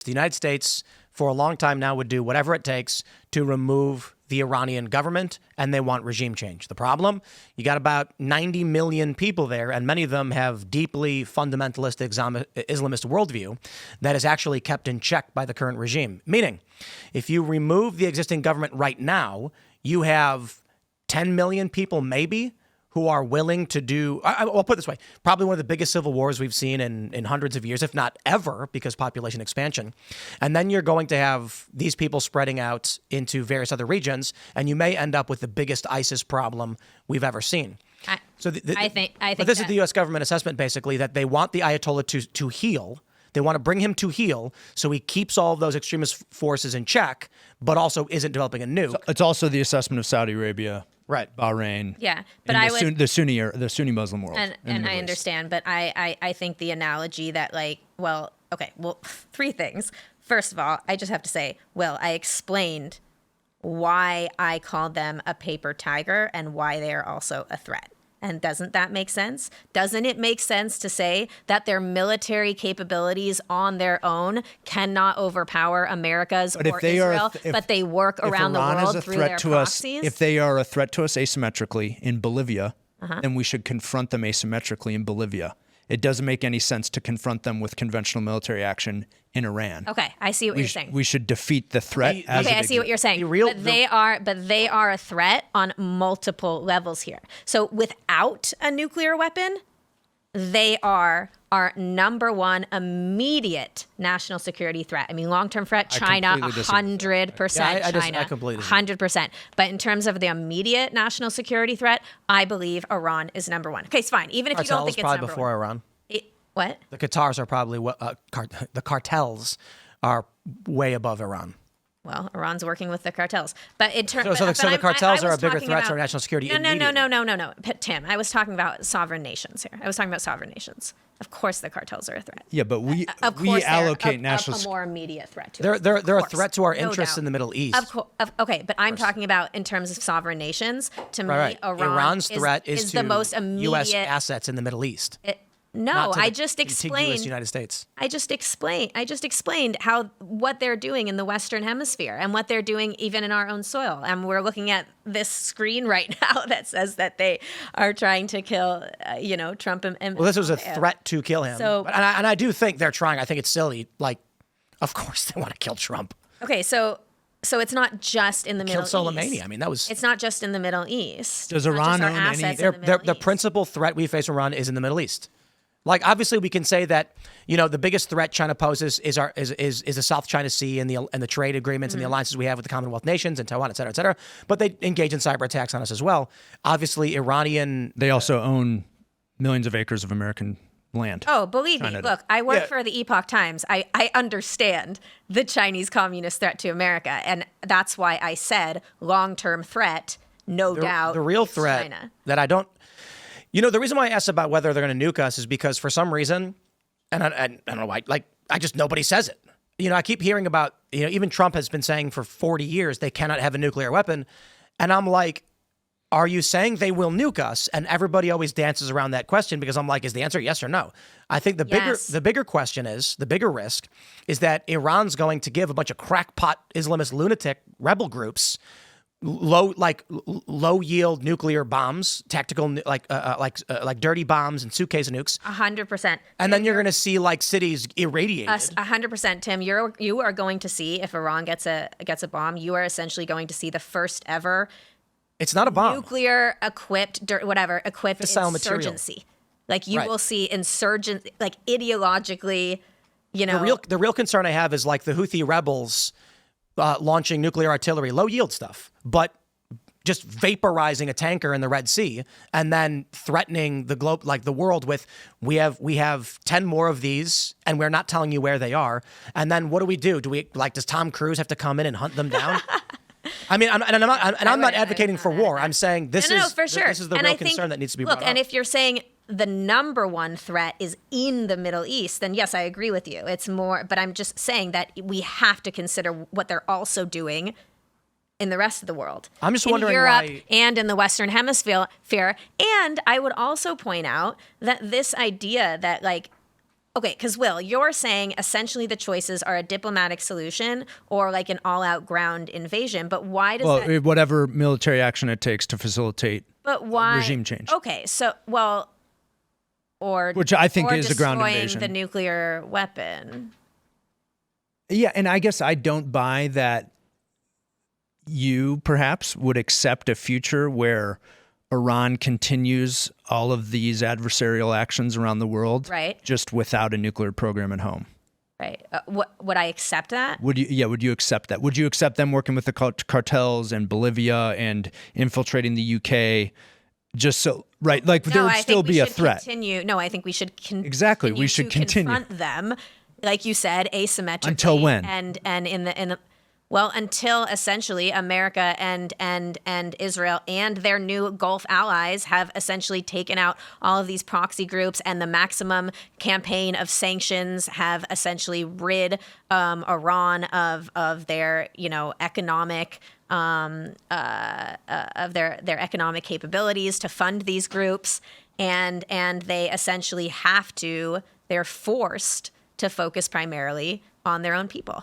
The United States, for a long time now, would do whatever it takes to remove the Iranian government, and they want regime change. The problem, you got about 90 million people there, and many of them have deeply fundamentalist Islamist worldview that is actually kept in check by the current regime. Meaning, if you remove the existing government right now, you have 10 million people maybe who are willing to do, I'll put it this way, probably one of the biggest civil wars we've seen in hundreds of years, if not ever, because population expansion. And then you're going to have these people spreading out into various other regions, and you may end up with the biggest ISIS problem we've ever seen. I think but this is the U.S. government assessment, basically, that they want the Ayatollah to heal. They want to bring him to heel so he keeps all of those extremist forces in check, but also isn't developing a nuke. So it's also the assessment of Saudi Arabia. Right. Bahrain. Yeah. But the Sunni Muslim world. And I understand, but I think the analogy that three things. First of all, I just have to say, I explained why I called them a paper tiger and why they are also a threat. And doesn't that make sense? Doesn't it make sense to say that their military capabilities on their own cannot overpower America's or Israel, but they work around the world through their proxies? If they are a threat to us asymmetrically in Bolivia, then we should confront them asymmetrically in Bolivia. It doesn't make any sense to confront them with conventional military action in Iran. Okay, I see what you're saying. We should defeat the threat. I see what you're saying. They are a threat on multiple levels here. So without a nuclear weapon, they are our number one immediate national security threat. I mean, long-term threat, China, 100%. China, I completely disagree. 100%. But in terms of the immediate national security threat, I believe Iran is number one. Okay, it's fine. Even if you don't think it's probably number before one. Iran. What? The Qatars are probably the cartels are way above Iran. Well, Iran's working with the cartels, but in terms, so the cartels are a bigger threat to our national security. No, Tim. I was talking about sovereign nations here. I was talking about sovereign nations. Of course, the cartels are a threat. Yeah, but we allocate national. A more immediate threat to us. They're a threat to our interests in the Middle East. Okay, but I'm talking about in terms of sovereign nations. To me, Iran's threat is to the most immediate U.S. assets in the Middle East. No, I just explained. United States. I just explained what they're doing in the Western Hemisphere and what they're doing even in our own soil. And we're looking at this screen right now that says that they are trying to kill, Trump. And well, this was a threat to kill him. So, and I do think they're trying. I think it's silly. Like, of course they want to kill Trump. Okay, so it's not just in the Middle East. Killed Soleimani. I mean, that was. It's not just in the Middle East. Does Iran own any? The principal threat we face from Iran is in the Middle East. Like, obviously, we can say that, the biggest threat China poses is the South China Sea and the trade agreements and the alliances we have with the Commonwealth nations and Taiwan, et cetera, et cetera. But they engage in cyber attacks on us as well. Obviously, Iranian. They also own millions of acres of American land. Oh, believe me. Look, I work for the Epoch Times. I understand the Chinese communist threat to America. And that's why I said long-term threat, no doubt. The real threat China. that I don't. The reason why I asked about whether they're going to nuke us is because for some reason, and I don't know why, nobody says it. I keep hearing about, even Trump has been saying for 40 years they cannot have a nuclear weapon. And I'm like, are you saying they will nuke us? And everybody always dances around that question because I'm like, is the answer yes or no? I think the bigger question is, the bigger risk is that Iran's going to give a bunch of crackpot Islamist lunatic rebel groups low yield nuclear bombs, tactical like dirty bombs and suitcase nukes. 100%. And then you're going to see cities irradiated. 100%, Tim. You are going to see if Iran gets a bomb. You are essentially going to see the first ever. It's not a bomb. Nuclear equipped insurgency. Fissile will see insurgent ideologically. The real concern I have is the Houthi rebels. Launching nuclear artillery, low yield stuff, but just vaporizing a tanker in the Red Sea and then threatening the globe, the world with, we have 10 more of these and we're not telling you where they are. And then what do? Does Tom Cruise have to come in and hunt them down? I mean, I'm not advocating for war. I'm saying this is the real concern that needs to be brought up. And if you're saying the number one threat is in the Middle East, then yes, I agree with you. It's more, but I'm just saying that we have to consider what they're also doing in the rest of the world. I'm just wondering in Europe why... and in the Western Hemisphere. And I would also point out that this idea that Okay, because Will, you're saying essentially the choices are a diplomatic solution or like an all-out ground invasion. But why does that? Whatever military action it takes to facilitate But why regime change. Okay, so or which I think is a ground destroying invasion. the nuclear weapon. Yeah, and I guess I don't buy that you perhaps would accept a future where Iran continues all of these adversarial actions around the world, right, just without a nuclear program at home. Right. Would I accept that? Would you? Yeah. Would you accept that? Would you accept them working with the cartels in Bolivia and infiltrating the UK? Just so, right? Like there would still be a threat. No, I think we should exactly. We should continue confront them, like you said, asymmetrically. Until when? And until essentially America and Israel and their new Gulf allies have essentially taken out all of these proxy groups, and the maximum campaign of sanctions have essentially rid Iran of their economic of their economic capabilities to fund these groups, and they essentially they're forced to focus primarily on their own people.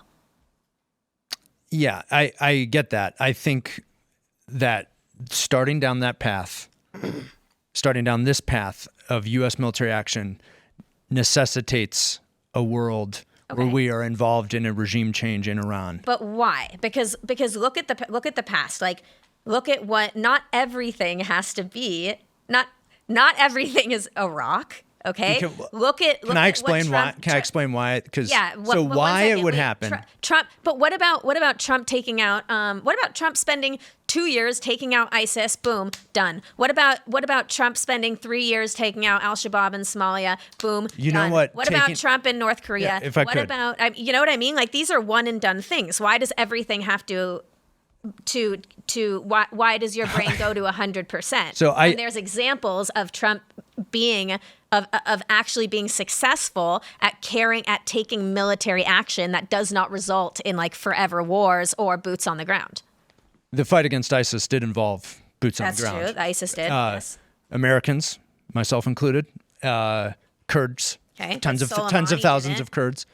Yeah, I get that. I think that starting down this path of U.S. military action necessitates a world where we are involved in a regime change in Iran. But why? Because look at the past. Like, look at what. Not everything has to be. Not everything is Iraq. Okay. Can I explain why? Because why it would happen. Trump. But what about Trump taking out? What about Trump spending 2 years taking out ISIS? Boom, done. What about Trump spending 3 years taking out Al Shabaab in Somalia? Boom. You done. know what? What about Trump in North Korea? Yeah, if I could. About you know what I mean? Like, these are one and done things. Why does everything have to why does your brain go to 100%? So and there's examples of Trump being of actually being successful at taking military action that does not result in like forever wars or boots on the ground. The fight against ISIS did involve boots on the ground. That's true. ISIS did. Yes. Americans, myself included, Kurds, tons of thousands of Kurds.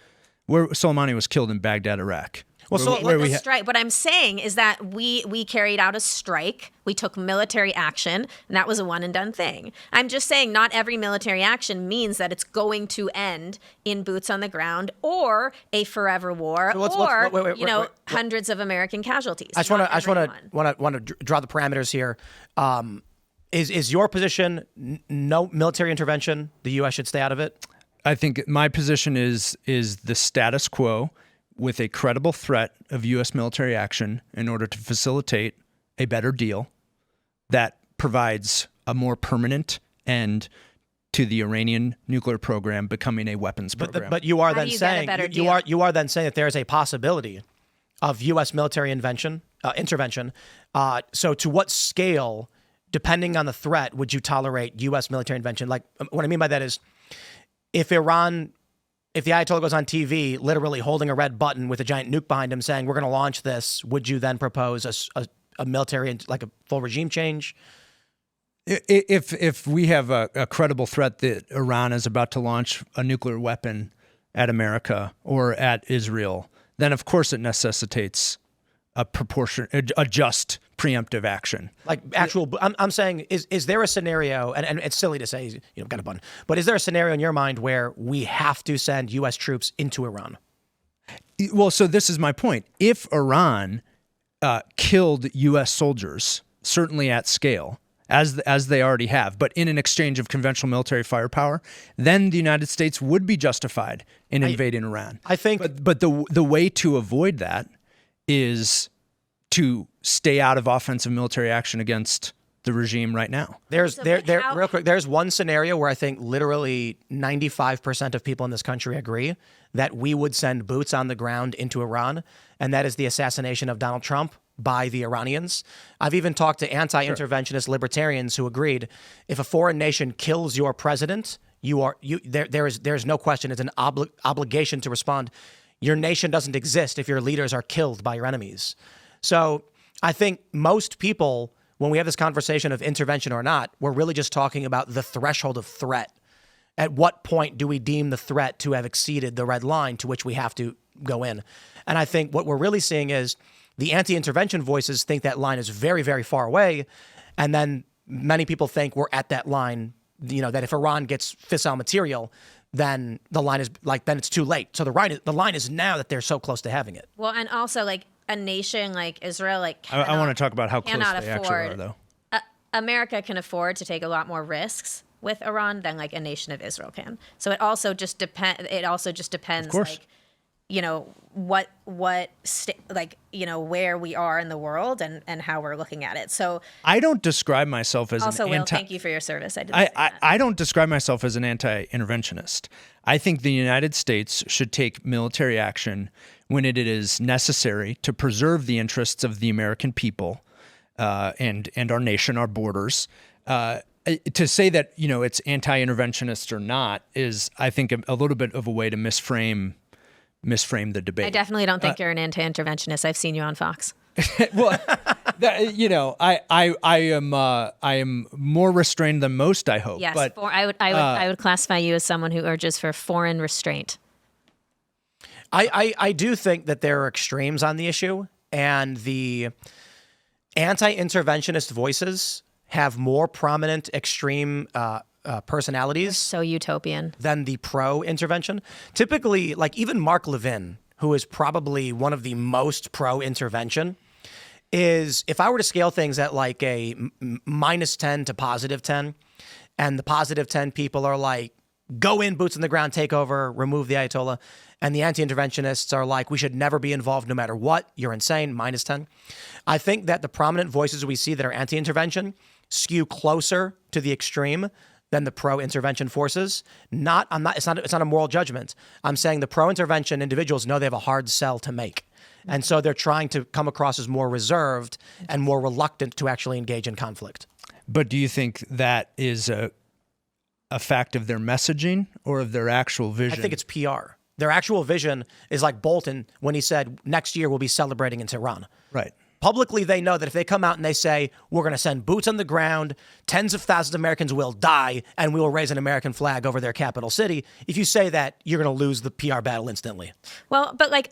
Where Soleimani was killed in Baghdad, Iraq. What I'm saying is that we carried out a strike. We took military action, and that was a one and done thing. I'm just saying not every military action means that it's going to end in boots on the ground or a forever war hundreds of American casualties. I just want to draw the parameters here. Is your position no military intervention? The U.S. should stay out of it? I think my position is the status quo, with a credible threat of U.S. military action in order to facilitate a better deal that provides a more permanent end to the Iranian nuclear program becoming a weapons program. But you are then saying you are then saying that there is a possibility of U.S. military intervention. So to what scale, depending on the threat, would you tolerate U.S. military intervention? Like, what I mean by that is, if the Ayatollah goes on TV, literally holding a red button with a giant nuke behind him saying, we're going to launch this, would you then propose a military, like a full regime change? If we have a credible threat that Iran is about to launch a nuclear weapon at America or at Israel, then of course it necessitates a just preemptive action. Like actual, I'm saying, is there a scenario, and it's silly to say, got a button, but is there a scenario in your mind where we have to send U.S. troops into Iran? Well, so this is my point. If Iran killed U.S. soldiers, certainly at scale, as they already have, but in an exchange of conventional military firepower, then the United States would be justified in invading Iran. I think, but the way to avoid that is to stay out of offensive military action against the regime right now. Real quick, there's one scenario where I think literally 95% of people in this country agree that we would send boots on the ground into Iran, and that is the assassination of Donald Trump by the Iranians. I've even talked to anti-interventionist libertarians who agreed if a foreign nation kills your president, there's no question, it's an obligation to respond. Your nation doesn't exist if your leaders are killed by your enemies. So I think most people, when we have this conversation of intervention or not, we're really just talking about the threshold of threat. At what point do we deem the threat to have exceeded the red line to which we have to go in? And I think what we're really seeing is the anti-intervention voices think that line is very, very far away. And then many people think we're at that line, that if Iran gets fissile material, then the line is then it's too late. So the line is now that they're so close to having it. Well, and also a nation like Israel, I want to talk about how close they actually are, though. America can afford to take a lot more risks with Iran than a nation of Israel can. So it also just depends. It also just depends, where we are in the world and how we're looking at it. So I don't describe myself as thank you for your service. I don't describe myself as an anti-interventionist. I think the United States should take military action when it is necessary to preserve the interests of the American people and our nation, our borders. To say that it's anti-interventionist or not is, I think, a little bit of a way to misframe the debate. I definitely don't think you're an anti-interventionist. I've seen you on Fox. Well, I am more restrained than most, I hope. Yes, but I would classify you as someone who urges for foreign restraint. I do think that there are extremes on the issue, and the anti-interventionist voices have more prominent extreme personalities. So utopian. Than the pro-intervention. Typically, even Mark Levin, who is probably one of the most pro-intervention, is, if I were to scale things at a minus 10 to positive 10, and the positive 10 people are go in, boots on the ground, take over, remove the Ayatollah, and the anti-interventionists are we should never be involved no matter what, you're insane, minus 10. I think that the prominent voices we see that are anti-intervention skew closer to the extreme than the pro-intervention forces. It's not a moral judgment. I'm saying the pro-intervention individuals know they have a hard sell to make. And so they're trying to come across as more reserved and more reluctant to actually engage in conflict. But do you think that is a fact of their messaging or of their actual vision? I think it's PR. Their actual vision is like Bolton when he said next year we'll be celebrating in Tehran. Right. Publicly, they know that if they come out and they say, we're going to send boots on the ground, tens of thousands of Americans will die, and we will raise an American flag over their capital city, if you say that, you're going to lose the PR battle instantly. Well, but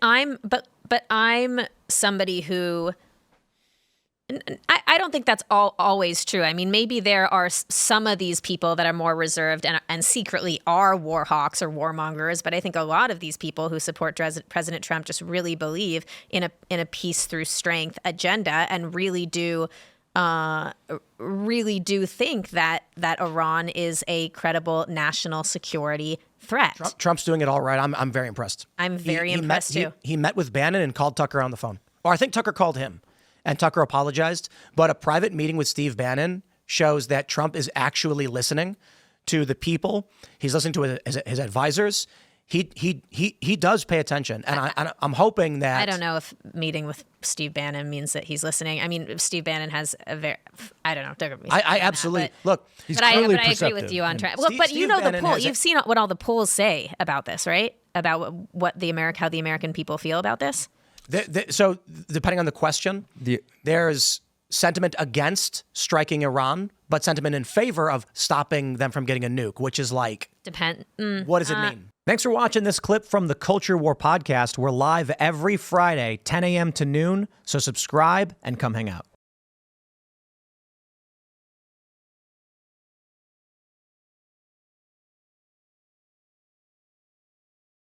I'm somebody who, I don't think that's always true. I mean, maybe there are some of these people that are more reserved and secretly are war hawks or warmongers, but I think a lot of these people who support President Trump just really believe in a peace through strength agenda and really do think that Iran is a credible national security threat. Trump's doing it all right. I'm very impressed. I'm very impressed too. He met with Bannon and called Tucker on the phone. Or I think Tucker called him. And Tucker apologized. But a private meeting with Steve Bannon shows that Trump is actually listening to the people. He's listening to his advisors. He does pay attention. And I'm hoping that... I don't know if meeting with Steve Bannon means that he's listening. I mean, Steve Bannon has a very... I don't know. Don't get me I absolutely... Look, he's but clearly I agree with you on track. Well, but you know the poll. You've seen what all the polls say about this, right? About how the American people feel about this? So depending on the question, there's sentiment against striking Iran, but sentiment in favor of stopping them from getting a nuke, which is what does it mean? Thanks for watching this clip from the Culture War podcast. We're live every Friday, 10 a.m. to noon, so subscribe and come hang out.